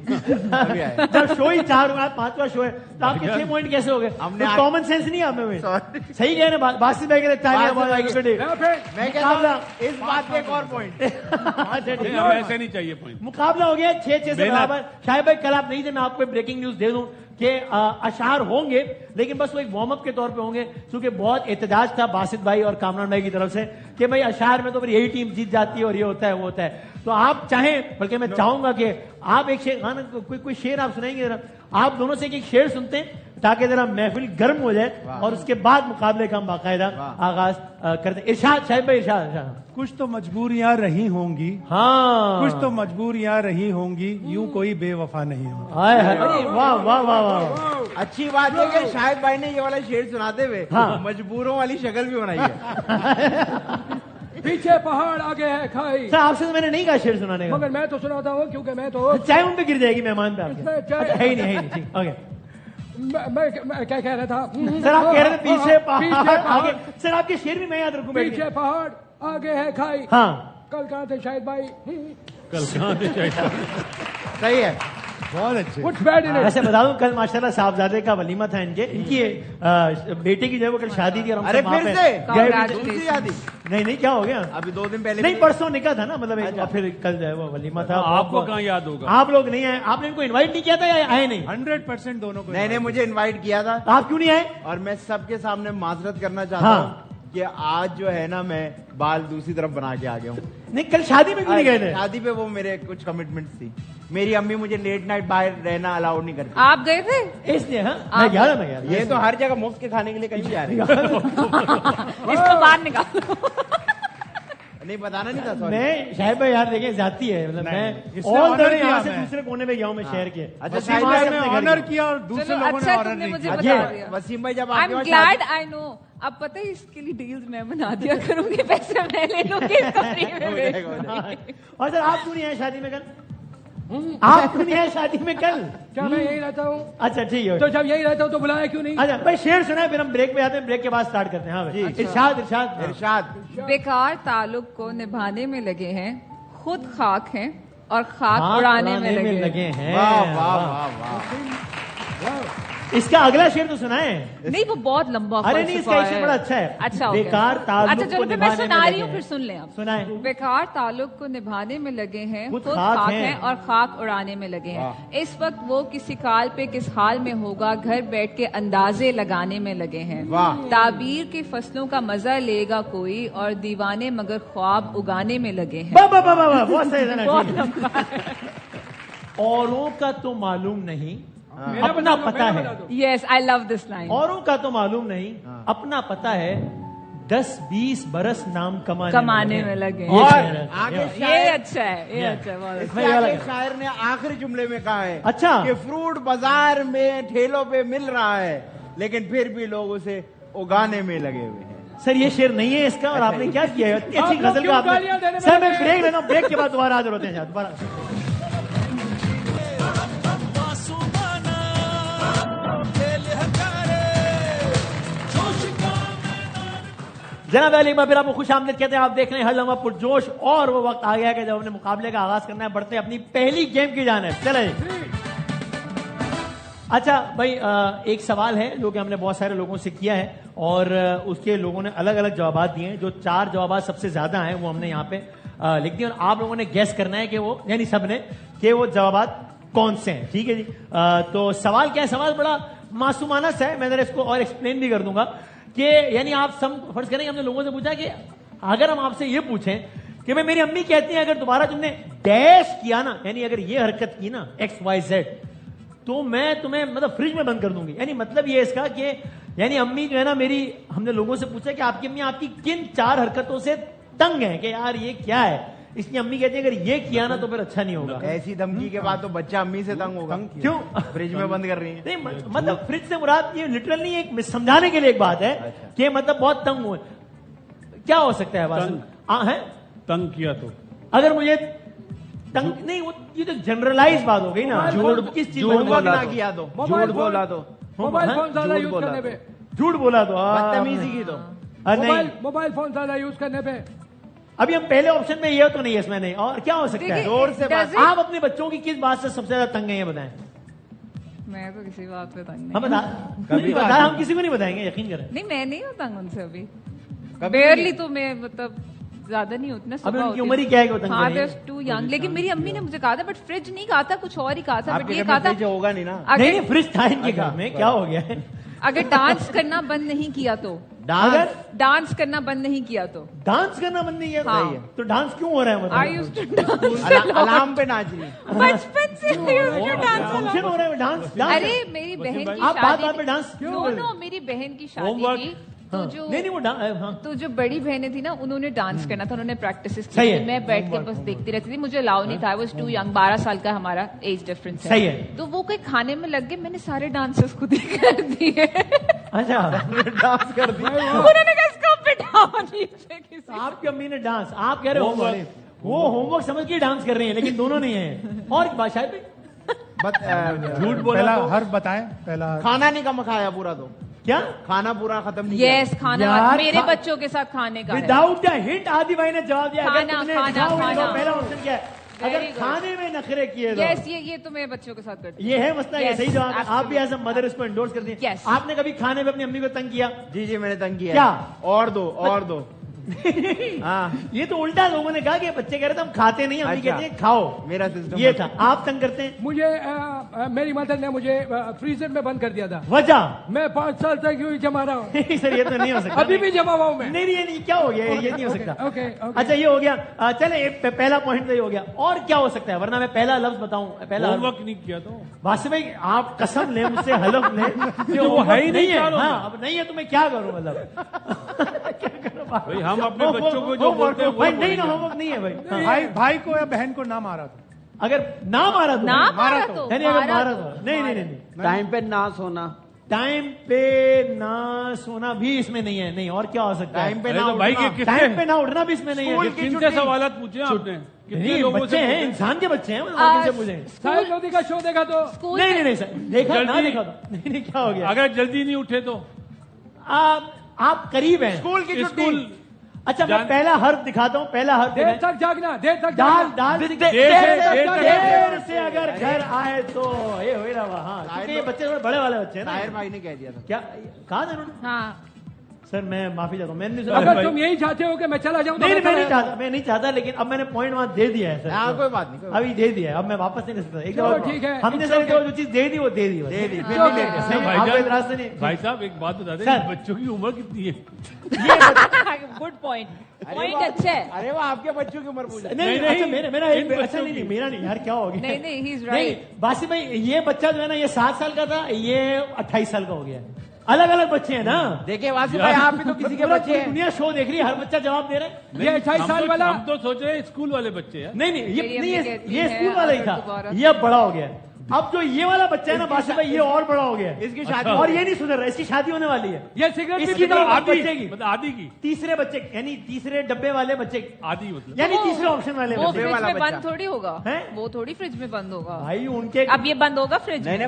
جب شو ہی 4 ہوا, 5واں شو ہے, تو آپ کے 6 پوائنٹ کیسے ہو گئے؟ کامن سینس نہیں آپ میں. صحیح کہہ رہے ہیں باسط بھائی, میں کہتا ہوں اس بات پہ ایک اور پوائنٹ. ایسے نہیں چاہیے پوائنٹ. مقابلہ ہو گیا 6-6 سے برابر. شاہد بھائی کل آپ نہیں تھے, میں آپ کو بریکنگ نیوز دے دوں کہ اشعار ہوں گے, لیکن بس وہ ایک وارم اپ کے طور پہ ہوں گے, کیونکہ بہت احتجاج تھا باسط بھائی اور کامران بھائی کی طرف سے کہ بھائی اشعار میں تو پھر یہی ٹیم جیت جاتی ہے اور یہ ہوتا ہے وہ ہوتا ہے. تو آپ چاہیں, بلکہ میں چاہوں گا کہ آپ ایک شعر, کوئی شعر آپ سنائیں گے ذرا, آپ دونوں سے ایک شعر سنتے ہیں تاکہ ذرا محفل گرم ہو جائے, اور اس کے بعد مقابلے کا ہم باقاعدہ آغاز کرتے ہیں. ارشاد شاہد بھائی, ارشاد. کچھ تو مجبوریاں رہی ہوں گی, ہاں کچھ تو مجبوریاں رہی ہوں گی, یوں کوئی بے وفا نہیں ہوں. واہ واہ واہ واہ. اچھی بات ہے کہ شاہد بھائی نے یہ والا شعر سناتے ہوئے مجبوروں والی شکل بھی بنائی ہے. پیچھے پہاڑ آگے ہے کھائی. سر آپ سے میں نے نہیں کہا شعر سنانے کا, مگر میں تو سناتا ہوں کیونکہ میں تو چائے ان پہ گر جائے گی مہمان پہ. ہے ہی نہیں, ٹھیک اوکے. میں کیا کہہ رہا تھا سر, آپ کہہ رہے تھے پیچھے پہاڑ آگے. سر آپ کے شعر بھی میں یاد رکھوں. پیچھے پہاڑ آگے ہے کھائی. ہاں کل کہاں تھے شاہد بھائی؟ کل کہاں تھے شاہد بھائی؟ صحیح ہے, بہت اچھے. ویسے بتا دوں کل ماشاءاللہ صاحبزادے کا ولیمہ تھا ان کی بیٹے کی جو ہے وہ کل شادی تھی. ارے پھر سے شادی نہیں کیا ہو گیا؟ ابھی 2 دن پہلے نہیں, پرسوں نکاح تھا نا, مطلب پھر کل جو ہے وہ ولیمہ تھا. آپ کو کہاں یاد ہوگا؟ آپ لوگ نہیں آئے, آپ نے ان کو انوائٹ نہیں کیا تھا یا آئے نہیں؟ 100% دونوں کو. نہیں مجھے انوائٹ کیا تھا. آپ کیوں نہیں آئے؟ اور میں سب کے سامنے معذرت کرنا چاہتا ہوں کہ آج جو ہے نا میں بال دوسری طرف بنا کے آ گیا ہوں. نہیں کل شادی میں کیوں نہیں گئے تھے؟ شادی پہ وہ میرے کچھ کمٹمنٹس تھی. میری امی مجھے لیٹ نائٹ باہر رہنا الاؤڈ نہیں کرتی. آپ گئے تھے اس لیے؟ ہاں میں گیا. یہ تو ہر جگہ مفت کے کھانے کے لیے کہیں جا رہے ہیں. اس کو باہر نکالو. نہیں بتانا نہیں تھا. میں شاہد بھائی یار دیکھیں زیادتی ہے, مطلب میں آل دا وے یہاں سے دوسرے کونے پہ گیا ہوں میں شہر کے. اچھا شاہد بھائی نے آنر کیا اور دوسرے لوگوں نے آنر نہیں کیا. وسیم بھائی جب I'm glad I know اب پتہ ہے اس کے لیے ڈیلز میں بنا دیا کروں گی, پیسے میں لے لوں گی, اور سر آپ کیوں نہیں آئے شادی میں کل؟ آپ کیوں نہیں آئے شادی میں کل؟ کیا میں یہی رہتا ہوں؟ اچھا ٹھیک ہے, تو جب یہی رہتا ہوں تو بلایا کیوں نہیں؟ اچھا بھائی شعر سنا ہے, پھر ہم بریک پہ آتے ہیں, بریک کے بعد سٹارٹ کرتے ہیں. ہاں بھائی ارشاد ارشاد ارشاد. بیکار تعلق کو نبھانے میں لگے ہیں, خود خاک ہیں اور خاک اڑانے میں لگے ہیں. واہ واہ واہ واہ. اس کا اگلا شعر تو سنا ہے؟ نہیں وہ بہت لمبا. ارے نہیں, اس کا شعر بڑا اچھا ہے. اچھا بیکار تعلق کو میں نبھانے سنا میں رہی ہوں, لگے پھر ہیں. سن لیں آپ. سنائیں. بیکار تعلق کو نبھانے میں لگے ہیں, خود خود خاک خاک ہیں ہیں اور خاک اڑانے میں لگے ہیں. اس وقت وہ کسی کال پہ کس حال میں ہوگا, گھر بیٹھ کے اندازے لگانے میں لگے ہیں. تعبیر کی فصلوں کا مزہ لے گا کوئی, اور دیوانے مگر خواب اگانے میں لگے ہیں. بہت صحیح. اوروں کا تو معلوم نہیں, اپنا پتا ہے. یس آئی لو دس لائن. اوروں کا تو معلوم نہیں, اپنا پتا ہے, 10-20 برس نام کمانے میں لگے. اور آگے یہ اچھا ہے, یہ اچھا ہے. اس کے آگے شاعر نے آخری جملے میں کہا ہے اچھا کہ فروٹ بازار میں ٹھیلوں پہ مل رہا ہے, لیکن پھر بھی لوگ اسے اگانے میں لگے ہوئے ہیں. سر یہ شعر نہیں ہے اس کا, اور آپ نے کیا کیا ہے اتنی اچھی غزل کا آپ نے. سر میں بریک لینا, بریک کے بعد دوبارہ حاضر ہوتے ہیں. دوبارہ جناب علی پھر آپ کو خوش آمدید کہتے ہیں. آپ دیکھ رہے ہیں ہر لمحہ پرجوش, اور وہ وقت آ گیا کہ جب ہم نے مقابلے کا آغاز کرنا ہے. بڑھتے ہیں اپنی پہلی گیم کی جانب. چلیں. اچھا بھائی, ایک سوال ہے جو کہ ہم نے بہت سارے لوگوں سے کیا ہے, اور اس کے لوگوں نے الگ الگ جوابات دیے ہیں. جو 4 جوابات سب سے زیادہ ہیں وہ ہم نے یہاں پہ لکھ دیے, اور آپ لوگوں نے گیس کرنا ہے کہ وہ, یعنی سب نے, کہ وہ جوابات کون سے ہیں. ٹھیک ہے جی. تو سوال کیا ہے؟ سوال بڑا معصومانہ سا ہے, میں ذرا اس کو اور ایکسپلین بھی کر دوں گا. کہ یعنی آپ سب فرض کریں کہ ہم نے لوگوں سے پوچھا کہ اگر ہم آپ سے یہ پوچھیں کہ میں, میری امی کہتی ہیں اگر دوبارہ تم نے ڈیش کیا نا, یعنی اگر یہ حرکت کی نا XYZ, تو میں تمہیں مطلب فریج میں بند کر دوں گی. یعنی مطلب یہ اس کا کہ یعنی امی جو ہے نا میری, ہم نے لوگوں سے پوچھا کہ آپ کی امی آپ کی کن 4 حرکتوں سے تنگ ہیں کہ یار یہ کیا ہے, اس لیے امی کہتی ہے اگر یہ کیا نا تو پھر اچھا نہیں ہوگا. ایسی دھمکی کے بعد تو بچہ امی سے تنگ ہوگا. کیوں فریج میں بند کر رہی ہیں؟ نہیں مطلب فریج سے مراد یہ لٹرل نہیں, ایک سمجھانے کے لیے ایک بات ہے کہ مطلب بہت تنگ ہوئے. کیا ہو سکتا ہے تنگ کیا تو اگر مجھے تنگ نہیں, یہ تو جنرلائز بات ہو گئی نا. کس چیز نہ کیا تو جھوٹ بولا تو, موبائل فون زیادہ یوز کرنے پہ, جھوٹ بولا تو, بدتمیزی کی تو, موبائل فون زیادہ یوز کرنے پہ. ابھی ہم پہلے آپشن میں یہ تو نہیں ہے, اس میں نہیں. اور کیا ہو سکتا ہے؟ زور سے آپ اپنے بچوں کی کس بات سے سب سے زیادہ تنگ ہیں یہ بتائیں. میں تو کسی بات پہ تنگ ہم نہیں. ہم کسی کو نہیں بتائیں گے, یقین کریں. نہیں میں نہیں ہوں تنگ ان سے ابھی, بیئرلی. تو میں مطلب زیادہ نہیں ہوتی نا. ابھی ان کی عمر ہی کیا ہے کہ وہ تنگ ہاں, دے ٹو ینگ. لیکن میری امی نے مجھے کہا تھا, بٹ فریج نہیں کہا تھا, کچھ اور ہی کہا تھا. بٹ یہ کہا تھا ہوگا نہیں نا. نہیں, فریج تھا ان کے گھر میں, کیا ہو گیا ہے؟ اگر ڈانس کرنا بند نہیں کیا تو, ڈانس کرنا بند نہیں کیا تو, ڈانس کرنا بند نہیں کیا تو ڈانس کیوں ہو رہا ہے؟ آئی یوز ٹو ڈانس, الارم پہ ناچ رہی, بچپن سے فنکشن ہو رہا ہے ڈانس. ارے میری بہن کی آپ بات شادی, پہ ڈانس کیوں؟ نو میری بہن کی شادی تھی, تو جو بڑی بہنیں تھی نا انہوں نے ڈانس کرنا تھا, انہوں نے پریکٹس کی. میں بیٹھ کے بس دیکھتی رہتی تھی, مجھے الاؤ نہیں تھا. I was too young, 12 سال کا ہمارا ایج ڈفرنس ہے. تو وہ کوئی کھانے میں لگ گئے, میں نے سارے ڈانسز خود ہی کر دیے. اچھا ڈانس کر دیا, انہوں نے کہا اس کو بٹھاؤ نیچے. آپ کی امی نے ڈانس, آپ کہہ رہے ہوم ورک, وہ ہوم ورک سمجھ کے ڈانس کر رہی ہیں, لیکن دونوں نہیں ہیں. اور شاید جھوٹ بولا. ہر بتائیں پہلا کھانا نہیں کم کھایا پورا تو, کیا کھانا پورا ختم نہیں. یس کھانا میرے بچوں کے ساتھ کھانے کا. وداؤٹ دا ہنٹ آدی بھائی نے جواب دیا. پہلا آپشن کیا ہے؟ اگر کھانے میں نخرے کیے یس, یہ تو میرے بچوں کے ساتھ کرتی ہوں. یہ ہے مسئلہ, یہ صحیح جواب ہے. آپ بھی ایز اے مدر اس کو انڈورس کرتی ہیں. آپ نے کبھی کھانے میں اپنی امی کو تنگ کیا؟ جی میں نے تنگ کیا. کیا؟ اور دو. ہاں یہ تو الٹا لوگوں نے کہا کہ بچے کہہ رہے تھے ہم کھاتے نہیں, امی کہتے ہیں کھاؤ. میرا سسٹم یہ تھا. آپ تنگ کرتے ہیں؟ مجھے میری مدر نے مجھے فریزر میں بند کر دیا تھا. وجہ میں 5 سال تک یوں ہی جما رہا ہوں. سر یہ تو نہیں ہو سکتا, ابھی بھی جما ہوا ہوں میں. نہیں کیا ہو گیا, یہ نہیں ہو سکتا. اچھا یہ ہو گیا. چلے پہلا پوائنٹ تو یہ ہو گیا. اور کیا ہو سکتا ہے, ورنہ میں پہلا لفظ بتاؤں. پہلا ہوم ورک نہیں کیا تو واسف بھائی آپ قسم لیں مجھ سے, حلف لیں وہ ہے ہی نہیں ہے. ہاں اب نہیں ہے تو میں کیا کروں, مطلب ہم اپنے بچوں کو جو بولتے ہیں بھائی نہیں نا, ہوم ورک نہیں ہے بھائی. بھائی کو یا بہن کو نہ مارا تو, اگر نہ مارا تو مارا تو نہیں, نہیں ٹائم پہ نہ سونا, ٹائم پہ نہ سونا بھی اس میں نہیں ہے. نہیں اور کیا ہو سکتا ہے؟ ٹائم پہ نہ اٹھنا بھی اس میں نہیں ہے. کن سے سوالات پوچھے آپ نے؟ نہیں بچے ہیں, انسان کے بچے ہیں, سے پوچھیں. ساحل لودھی کا شو دیکھا تو نہیں سر دیکھا نہ دیکھا تو نہیں کیا ہو گیا؟ اگر جلدی نہیں اٹھے تو آپ قریب ہیں. اسکول کی چھٹی. اچھا میں پہلا حرف دکھاتا ہوں. پہلا حرف دیر تک جاگنا, دیر تک دیر سے اگر گھر آئے تو یہ ہوئی نا وہاں. یہ بچے تھوڑے بڑے والے بچے ہیں نا. طاہر بھائی نے کہہ دیا تھا. کیا کہا تھا انہوں نے؟ ہاں سر میں معافی چاہتا ہوں, میں نے نہیں اگر تم یہی چاہتے ہو کہ میں چلا جاؤں نہیں میں نہیں چاہتا, لیکن اب میں نے پوائنٹ وہاں دے دیا ہے سر. کوئی بات نہیں, ابھی دے دیا ہے, اب میں واپس نہیں لے سکتا. ایک ٹھیک ہے, ہم نے سر جو چیز دے دی وہ دے دی. آپ کو اعتراض نہیں؟ بھائی صاحب ایک بات بتا دیں, بچوں کی عمر کتنی ہے؟ گڈ پوائنٹ اچھا ہے. ارے وہ آپ کے بچوں کی عمر پوچھا. نہیں میرا نہیں یار, کیا ہو گیا؟ نہیں باسی بھائی یہ بچہ جو ہے نا یہ 7 سال کا تھا, یہ 28 سال کا ہو گیا. الگ الگ بچے ہیں نا. دیکھیں واسی بھائی آپ بھی تو کسی کے بچے ہیں. دنیا شو دیکھ رہی ہے, ہر بچہ جواب دے رہا ہے. یہ 28 سال والا ہم تو سوچ رہے ہیں اسکول والے بچے ہیں. نہیں یہ اسکول والا ہی تھا, یہ اب بڑا ہو گیا. اب جو یہ والا بچہ ہے نا باسی بھائی, یہ اور بڑا ہو گیا. اس کی شادی اور یہ نہیں سدھر رہا, اس کی شادی ہونے والی ہے. یہ سگریٹ بچے کی آدھی کی تیسرے بچے یعنی تیسرے ڈبے والے بچے آدھی مطلب یعنی تیسرے آپشن والے وہ بچے. فریج میں بند تھوڑی ہوگا, وہ تھوڑی فریج میں بند ہوگا بھائی ان کے. اب یہ بند ہوگا فریج میں.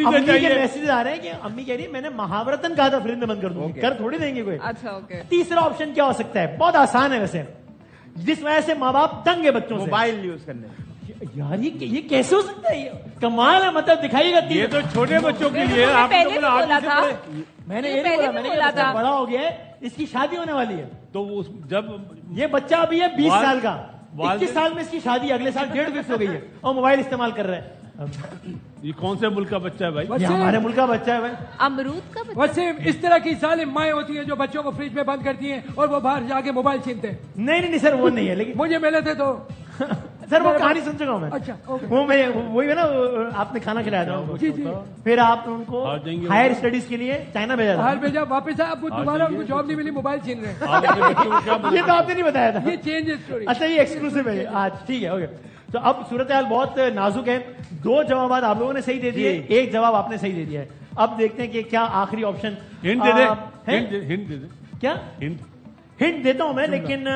امی کے میسج آ رہے ہیں کہ امی کہہ رہی ہے میں نے محاورتن کہا تھا فریج میں بند کر دوں, کر تھوڑی دیں گے کوئی. اچھا اوکے. تیسرا آپشن کیا ہو سکتا ہے؟ بہت آسان ہے ویسے, جس وجہ سے ماں باپ تنگ ہے بچوں سے. موبائل یوز کرنے. یار یہ کیسے ہو سکتا ہے؟ کمال ہے, مطلب دکھائیے گا. یہ تو چھوٹے بچوں کے لیے میں نے یہ نہیں بولا, میں نے کہا بڑا ہو گیا ہے, اس کی شادی ہونے والی ہے. تو جب یہ بچہ ابھی ہے 20 سال کا, 21 سال میں اس کی شادی, اگلے سال 1.5 فکس ہو گئی ہے, اور موبائل استعمال کر رہے ہیں. یہ کون سے ملک کا بچہ ہے بھائی؟ یہ ہمارے ملک کا بچہ ہے بھائی. امرود کا بچہ. وسیم, اس طرح کی ظالم مائیں ہوتی ہیں جو بچوں کو فریج میں بند کرتی ہیں اور وہ باہر جا کے موبائل چھینتے ہیں. نہیں سر وہ نہیں ہے, لیکن مجھے ملے تھے تو سر وہ کہانی سن چکا ہوں میں. اچھا وہ میں وہی ہے نا, آپ نے کھانا کھلایا تھا. جی پھر آپ ان کو ہائر اسٹڈیز کے لیے چائنا بھیجا تھا. باہر بھیجا, واپس آیا, اب دوبارہ ان کو جاب نہیں ملی, موبائل چھین رہے ہیں. یہ تو آپ نے نہیں بتایا تھا. یہ چینج ہے اسٹوری. اچھا یہ ایکسکلوسیو ہے آج, ٹھیک ہے اوکے. تو اب صورتحال بہت نازک ہے. 2 جوابات آپ لوگوں نے صحیح دے دیے, 1 جواب آپ نے صحیح دے دیا ہے. اب دیکھتے ہیں کہ کیا آخری آپشن. ہنٹ دے دے. کیا ہنٹ دیتا ہوں میں, لیکن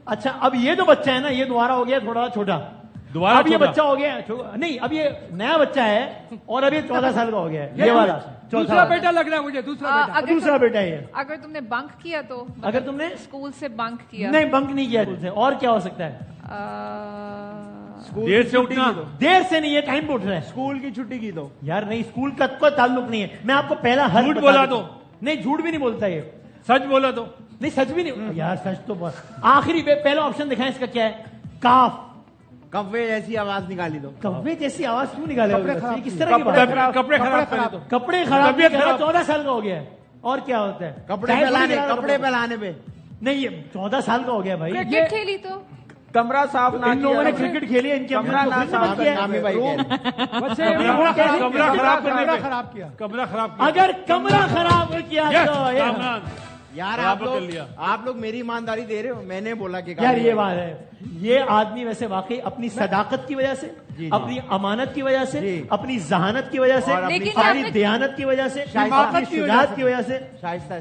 اچھا اب یہ جو بچہ ہے نا, یہ دوبارہ ہو گیا تھوڑا چھوٹا. اب یہ بچہ ہو گیا نہیں, اب یہ نیا بچہ ہے اور اب یہ 14 سال کا ہو گیا ہے. یہ والا دوسرا بیٹا لگ رہا ہے مجھے, دوسرا بیٹا ہے. اگر تم نے بنک کیا تو, اگر تم نے اسکول سے بنک کیا. نہیں بنک نہیں کیا اسکول سے. اور کیا ہو سکتا ہے؟ دیر سے اٹھنا. دیر سے نہیں ہے, ٹائم پہ اٹھ رہا ہے. اسکول کی چھٹی کی دو. یار نہیں, اسکول کا کوئی تعلق نہیں ہے. میں آپ کو پہلا جھوٹ بولا دو. نہیں جھوٹ بھی نہیں بولتا, یہ سچ بولا دو. نہیں سچ بھی نہیں یار, سچ تو آخری پہلا آپشن دکھائیں, اس کا کیا ہے؟ کاف. کبے جیسی آواز نکالی دو. کبے جیسی آواز کیوں نکالے؟ کس طرح کی کپڑے خراب, کپڑے خراب. 14 سال کا ہو گیا ہے. اور کیا ہوتا ہے؟ کپڑے پہلانے پہ. نہیں یہ 14 سال کا ہو گیا بھائی. کرکٹ کھیلی تو کمرہ صاف نہ ان لوگوں نے کرکٹ کھیلی, ان کے کمرہ نہ صاف کیا. کمرہ خراب. اگر کمرہ خراب کیا تو یار آپ لوگ میری ایمانداری دے رہے ہو. میں نے بولا کہ یار یہ بات ہے, یہ آدمی ویسے واقعی اپنی صداقت کی وجہ سے, اپنی امانت کی وجہ سے, اپنی ذہانت کی وجہ سے, اپنی دیانت کی وجہ سے, اپنی شجاعت کی وجہ سے. شائستہ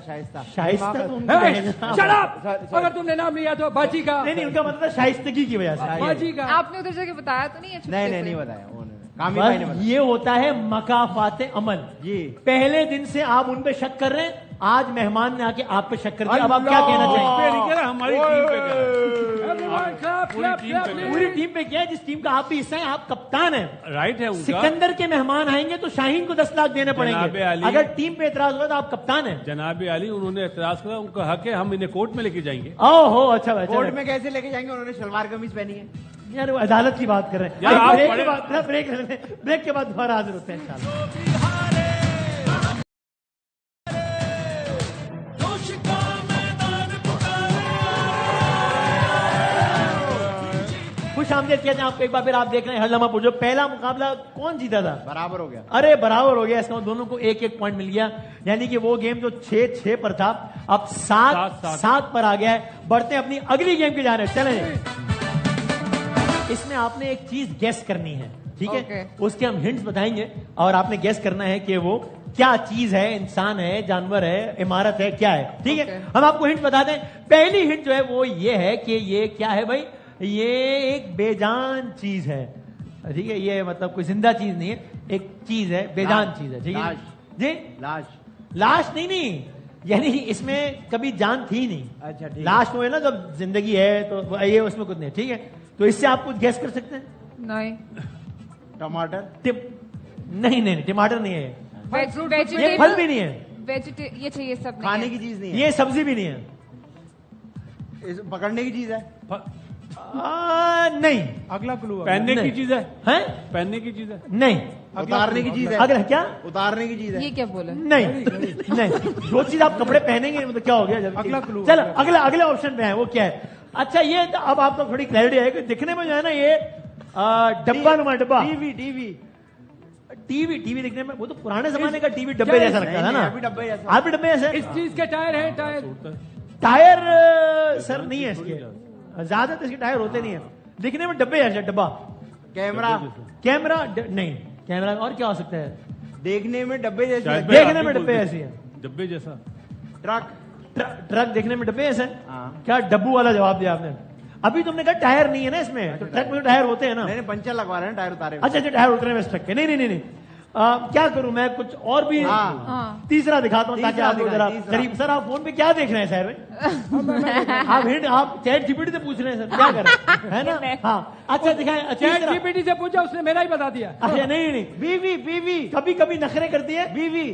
اگر تم نے نام لیا تو باجی کا نہیں, ان کا مطلب شائستگی کی وجہ سے. باجی کا آپ نے ادھر جا کے بتایا تو نہیں ہے؟ نہیں بتایا. یہ ہوتا ہے مکافات عمل. پہلے دن سے آپ ان پہ شک کر رہے ہیں, آج مہمان نے آ کے آپ پہ شک کر دیا. اب آپ کیا کہنا چاہیں؟ ہماری پوری ٹیم پہ کیا ہے, جس ٹیم کا آپ بھی حصہ ہیں, آپ کپتان ہیں. رائٹ ہے. سکندر کے مہمان آئیں گے تو شاہین کو 10 لاکھ دینے پڑیں گے. اگر ٹیم پہ اعتراض ہوا تو آپ کپتان ہیں. جناب علی انہوں نے اعتراض کیا, ان کا حق ہے, ہم انہیں کورٹ میں لے کے جائیں گے. اچھا کورٹ میں کیسے لے کے جائیں گے؟ انہوں نے شلوار قمیض پہنی ہے. یار وہ عدالت کی بات کر رہے ہیں. بریک کے بعد دوبارہ حاضر ہوتے ہیں انشاءاللہ. خوش آمدید کہتے ہیں آپ کو ایک بار پھر. آپ دیکھ رہے ہیں ہر لمحہ پوچھو. پہلا مقابلہ کون جیتا تھا؟ برابر ہو گیا. ارے برابر ہو گیا. اس کا دونوں کو 1-1 پوائنٹ مل گیا. یعنی کہ وہ گیم جو 6-6 پر تھا اب 7 پر آ گیا ہے. بڑھتے ہیں اپنی اگلی گیم کی جانب. چلیں, اس میں آپ نے ایک چیز گیس کرنی ہے. ٹھیک ہے, اس کے ہم ہنٹس بتائیں گے اور آپ نے گیس کرنا ہے کہ وہ کیا چیز ہے, انسان ہے, جانور ہے, عمارت ہے, کیا ہے. ٹھیک ہے, ہم آپ کو ہنٹ بتا دیں. پہلی ہنٹ جو ہے وہ یہ ہے کہ یہ کیا ہے بھائی, یہ ایک بے جان چیز ہے. ٹھیک ہے, یہ مطلب کوئی زندہ چیز نہیں ہے, ایک چیز ہے, بے جان چیز ہے. ٹھیک ہے جی, لاش نہیں, یعنی اس میں کبھی جان تھی نہیں. اچھا, لاش وہ ہے نا جب زندگی ہے تو یہ اس میں کچھ نہیں. ٹھیک ہے, تو اس سے آپ کچھ گیس کر سکتے ہیں. نہیں, ٹماٹر نہیں, ٹماٹر نہیں ہے, یہ پھل بھی نہیں ہے, یہ چاہیے سب کھانے کی چیز نہیں ہے, یہ سبزی بھی نہیں ہے, پکڑنے کی چیز ہے, نہیں. اگلا کلو پہننے کی چیز ہے, پہننے کی چیز ہے, نہیں. اتارنے کی چیز ہے, اگر کیا اتارنے کی چیز ہے, یہ کیا بولا, نہیں. جو چیز آپ کپڑے پہنیں گے مطلب کیا ہو گیا. اگلا کلو, چلو اگلے آپشن پہ ہے, وہ کیا ہے. اچھا, یہ اب آپ کو تھوڑی کلیئرٹی ہے کہ دکھنے میں جو ہے نا یہ ڈبا نما ڈبا, ٹی وی دکھنے میں, وہ تو پرانے زمانے کا ٹی وی ڈبے جیسا لگتا تھا نا. آپ بھی ڈبے جیسے, اس چیز کے ٹائر ہیں, ٹائر سر نہیں ہے اس کے, زیادہ تر اس کے ٹائر ہوتے نہیں ہیں, دکھنے میں ڈبے جیسے. ڈبا, کیمرہ نہیں, کیمرہ اور کیا ہو سکتا ہے, دیکھنے میں ڈبے جیسے, دیکھنے میں ڈبے ایسے ہے, ڈبے جیسا. ٹرک دیکھنے میں ڈبے ایسے, کیا ڈبو والا جواب دیا آپ نے. ابھی تم نے کہا ٹائر نہیں ہے نا اس میں, تو ٹرک میں ٹائر ہوتے ہیں نا. پنچر لگوا رہے ہیں, ٹائر اتارے. اچھا, ٹائر اترے میں ٹرک کے, نہیں. کیا کروں میں, کچھ اور بھی تیسرا دکھاتا ہوں تاکہ آپ ذرا قریب. سر آپ فون پہ کیا دیکھ رہے ہیں سر, آپ چیٹ جی پی ٹی سے پوچھ رہے ہیں سر, کیا کر رہے ہیں نا. ہاں اچھا دکھائیں, چیٹ جی پی ٹی سے پوچھا, اس نے میرا ہی بتا دیا. اچھا نہیں, بیوی کبھی نخرے کرتی ہے. بیوی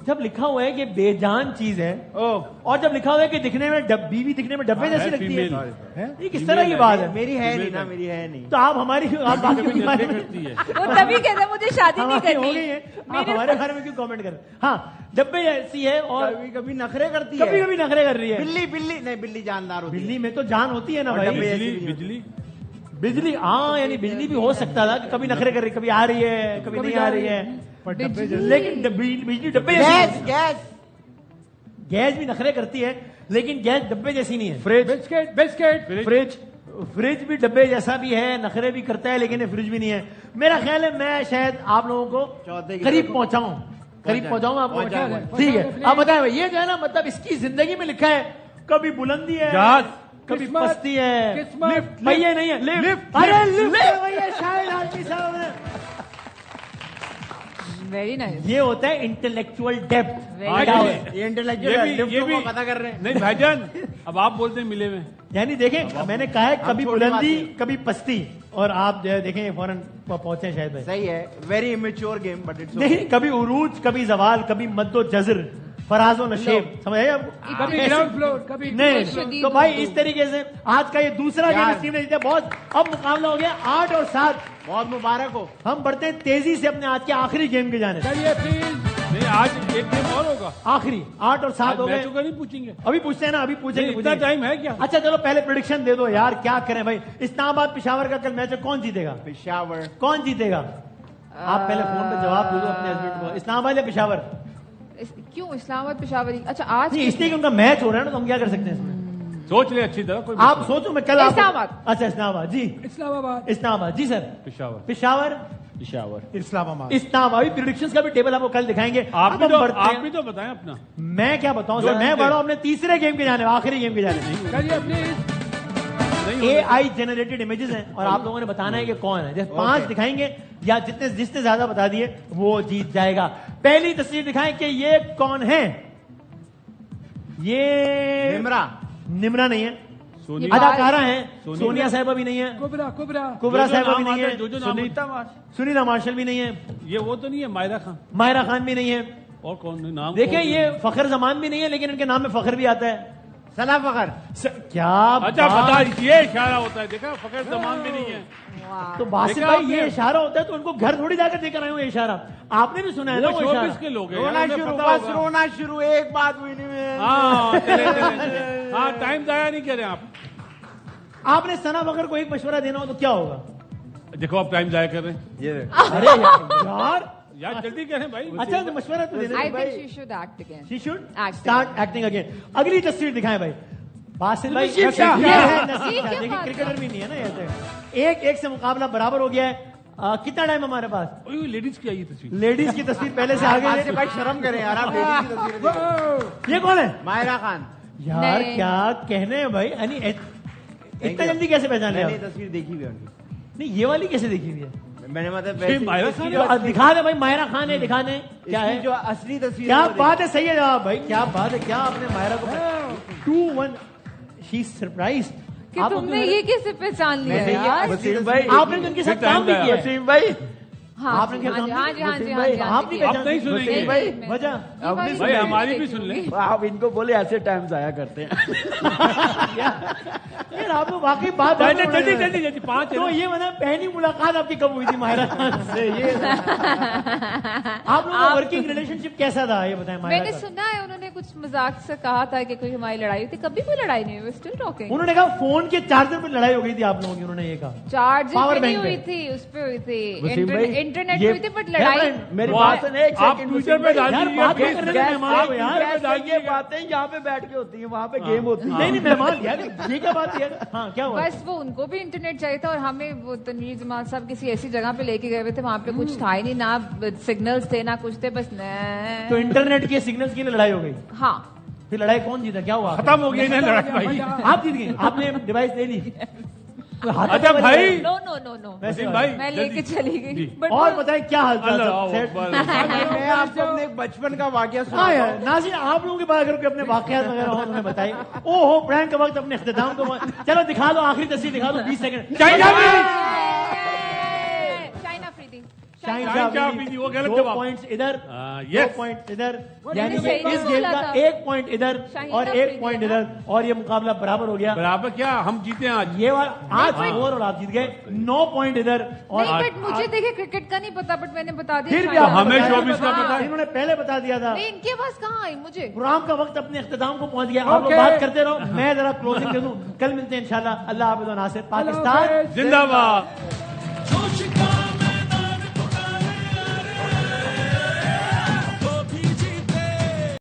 جب لکھا ہوا ہے کہ بے جان چیز ہے, اور جب لکھا ہوا ہے کہ دکھنے میں بیوی دکھنے میں ڈبے جیسی لگتی ہے, یہ کس طرح کی بات ہے. میری ہے نہیں, تو آپ ہماری کرتی ہے, وہ تبھی کہتے ہیں مجھے شادی نہیں کرنی ہو گئی ہے, آپ ہمارے بارے میں کیوں کامنٹ کر. ہاں ڈبے جیسی ہے, اور کبھی نخرے کرتی ہے, کبھی نخرے کر رہی ہے. بلی جاندار ہوتی ہے. بلی میں تو جان ہوتی ہے نا بھائی. بجلی, ہاں یعنی بجلی بھی ہو سکتا تھا کہ کبھی نخرے کر رہی, کبھی آ رہی ہے, کبھی نہیں آ رہی ہے, لیکن بجلی ڈبے جیسی. گیس بھی نخرے کرتی ہے لیکن گیس ڈبے جیسی نہیں ہے. فریج بھی ڈبے جیسا بھی ہے, نخرے بھی کرتا ہے, لیکن فریج بھی نہیں ہے. میرا خیال ہے میں شاید آپ لوگوں کو قریب پہنچاؤں آپ کو. ٹھیک ہے, آپ بتائیں یہ جو ہے نا, مطلب اس کی زندگی میں لکھا ہے کبھی بلندی ہے, کبھی پستی ہے, پہیے نہیں ہے. Very nice. یہ ہوتا ہے انٹلیکچوئل ڈیپتھ. پتا کر رہے ہیں. نہیں بھائی جان, اب آپ بولتے ہیں ملے ہوئے, یعنی دیکھیں میں نے کہا ہے کبھی بلندی کبھی پستی, اور آپ جو ہے دیکھیں فوراً پہنچے شاید. صحیح ہے, very amateur game, but it's نہیں, کبھی عروج, کبھی زوال, کبھی مد و جزر, فراز و نشیب, سمجھ آئے آپ کو. کبھی گراؤنڈ فلور, کبھی نہیں. تو بھائی اس طریقے سے آج کا یہ دوسرا گیم اس ٹیم نے جیتا. بہت اب مقابلہ ہو گیا 8 اور 7. بہت مبارک ہو. ہم بڑھتے ہیں تیزی سے اپنے آج کے آخری گیم کے جانے. چلیے پلیز, نہیں آج ایک گیم اور ہوگا, آخری 8 اور 7 ہو گئے. میچوں کا نہیں پوچھیں گے, ابھی پوچھتے ہیں نا, ابھی پوچھیں گے. اتنا ٹائم ہے کیا. اچھا چلو پہلے پریڈکشن دے دو یار, کیا کریں بھائی. اسلام آباد پشاور کا کل میچ ہے, کون جیتے گا. پشاور. کون جیتے گا, آپ پہلے فون پہ جواب دے دو اپنے ہسبینڈ کو. اسلام آباد یا پشاور. کیوں اسلام آباد پشاور. اچھا آج نہیں, اس لیے کہ ان کا میچ ہو رہا ہے نا, تو ہم کیا کر سکتے ہیں اس میں. سوچ لیں اچھی طرح. آپ سوچو, میں کل اسلام آباد. اچھا اسلام آباد جی, اسلام آباد جی سر. پشاور اسلام آباد. اسلام آباد. پریڈکشنز کا بھی ٹیبل آپ کو کل دکھائیں گے. آپ بھی تو بتائیں اپنا. میں کیا بتاؤں سر, میں بڑھا ہوں اپنے تیسرے گیم کے جانے, آخری گیم کے جانے. اے آئی جنریٹڈ امیجز ہیں, اور آپ لوگوں نے بتانا ہے کہ کون ہے. جیسے 5 دکھائیں گے, یا جس نے زیادہ بتا دیے وہ جیت جائے گا. پہلی تصویر دکھائیں کہ یہ کون ہے. یہ نمرا نہیں ہے, اداکارہ ہیں. سونیا صاحبہ بھی نہیں ہے, کبرا صاحبہ بھی نہیں ہے, سنیتا مارشل بھی نہیں ہے, یہ وہ تو نہیں ہے ماہرہ خان بھی نہیں ہے, اور کون نام دیکھیں یہ فخر زمان بھی نہیں ہے, لیکن ان کے نام میں فخر بھی آتا ہے. ثنا فخر. کیا اچھا بتا, یہ اشارہ ہوتا ہے, دیکھا فخر زمان بھی نہیں ہے. تو باسل بھائی یہ اشارہ ہوتا ہے, تو ان کو گھر تھوڑی جا کر دے کر آئے ہوں. یہ اشارہ آپ نے بھی سنا ہے نا, وہ اشارہ کے لوگ رونا شروع. ایک بات ہوئی نہیں. ہاں ٹائم ضائع نہیں کریں آپ. آپ نے ثنا فخر کو ایک مشورہ دینا ہو تو کیا ہوگا. دیکھو آپ ٹائم ضائع کر رہے ہیں. ارے یار جلدی کریں بھائی. اچھا مشورہ تو دینا. I think she should act again. She should start acting again. اگلی تصویر دکھائیں بھائی. باسل بھائی نصیب شاہ. دیکھیں کرکٹر بھی نہیں ہے نا. ایک سے مقابلہ برابر ہو گیا ہے. کتنا ٹائم ہمارے پاس؟ لیڈیز کی آئی تصویر, لیڈیز کی تصویر پہلے سے آگے سے بھائی شرم کریں یار, آپ لیڈیز کی تصویریں دیکھیں. یہ کون ہے؟ ماہرہ خان. یار کیا کہنے ہیں بھائی, اتنا جلدی کیسے پہچان لیا؟ میں نے تصویر دیکھی ہوئی ہے ان کی. نہیں یہ والی کیسے دیکھی ہوئی ہے؟ میں نے مطلب دکھا دے بھائی, ماہرہ خان ہے, دکھا دیں کیا ہے جو اصلی تصویر. کیا بات ہے, صحیح ہے جواب بھائی, کیا بات ہے. کیا آپ نے ماہرہ کو 2-1 شی سرپرائز کہ تم نے یہ کیسے پہچان لیا یار؟ وسیم بھائی آپ نے ان کے ساتھ کام بھی کیا. وسیم بھائی آپ نے آپ نہیں سنیں گے بھائی, وجہ بھائی ہماری بھی سن لیں. آپ ان کو بولے ایسے ٹائم ضائع کرتے ہیں. یار آپ کو واقعی بات جلدی 5 تو یہ مطلب پہلی ملاقات آپ کی کب ہوئی تھی ماہرہ خان سے؟ یہ آپ لوگوں کا ورکنگ ریلیشن شپ کیسا تھا یہ بتائیں. میں نے سنا ہے انہوں نے کچھ مذاق سے کہا تھا کہ کوئی ہماری لڑائی ہوئی تھی, کبھی کوئی لڑائی نہیں ہوئی, اسٹل ٹاکنگ. انہوں نے کہا فون کے چارجر پہ لڑائی ہو گئی تھی آپ لوگوں کی, انہوں نے یہ کہا. چارجر پہ نہیں ہوئی تھی, اس پہ ہوئی تھی, انٹرنیٹ پہ ہوئی تھی, بٹ لڑائی میری بات سنیں ایک آپ سیکنڈ. ٹویٹر پہ ڈال یہ باتیں یہاں پہ بیٹھ کے ہوتی ہیں, وہاں پہ گیم ہوتی ہے. نہیں نہیں مہمان یار یہ کیا بات ہے. ہاں کیا ہوا؟ بس وہ ان کو بھی انٹرنیٹ چاہیے تھا, اور ہمیں وہ تنویر جمال صاحب کسی ایسی جگہ پہ لے کے گئے ہوئے تھے, وہاں پہ کچھ تھا ہی نہیں, نہ سگنلز تھے نہ کچھ تھے, بس تو انٹرنیٹ کے سگنلز کی لڑائی ہو گئی. ہاں پھر لڑائی کون جیتا, کیا ہوا؟ ختم ہو گئی نا لڑائی بھائی. آپ جیت گئے, آپ نے ڈیوائس لے لی. اچھا بھائی, نو نو نو نو بھائی میں لے کے چلی گئی. اور بتائیں کیا حال چال میں آپ کو اپنے بچپن کا واقعہ سنا. ناظرین آپ لوگوں کے بات اگر اپنے واقعات وغیرہ ہو انہوں نے بتائی. او ہو پرینک کا وقت اپنے اختتام کو, چلو دکھا دو آخری تصویر دکھا دو 20 سیکنڈ. وہ غلط 2 جواب. پوائنٹس ادھر, 2 پوائنٹ ادھر, یعنی کہ صحیح اس گیم کا 1 پوائنٹ ادھر اور 1 پوائنٹ ادھر, اور یہ مقابلہ برابر ہو گیا. برابر کیا, ہم جیتے ہیں آج. یہ آج اوور آل آپ جیت گئے. 9 پوائنٹ ادھر. اور بٹ مجھے دیکھیں کرکٹ کا نہیں پتا, بٹ میں نے بتا پھر بھی دیا. ہمیں شوبز کا پتا ہے, انہوں نے پہلے بتا دیا تھا. نہیں ان کے پاس کہاں آئی مجھے. پروگرام کا وقت اپنے اختتام کو پہنچ گیا. آپ لوگ بات کرتے رہو, میں ذرا کلوزنگ دے دوں. کل ملتے ہیں انشاءاللہ. اللہ حافظ و ناصر. پاکستان زندہ باد.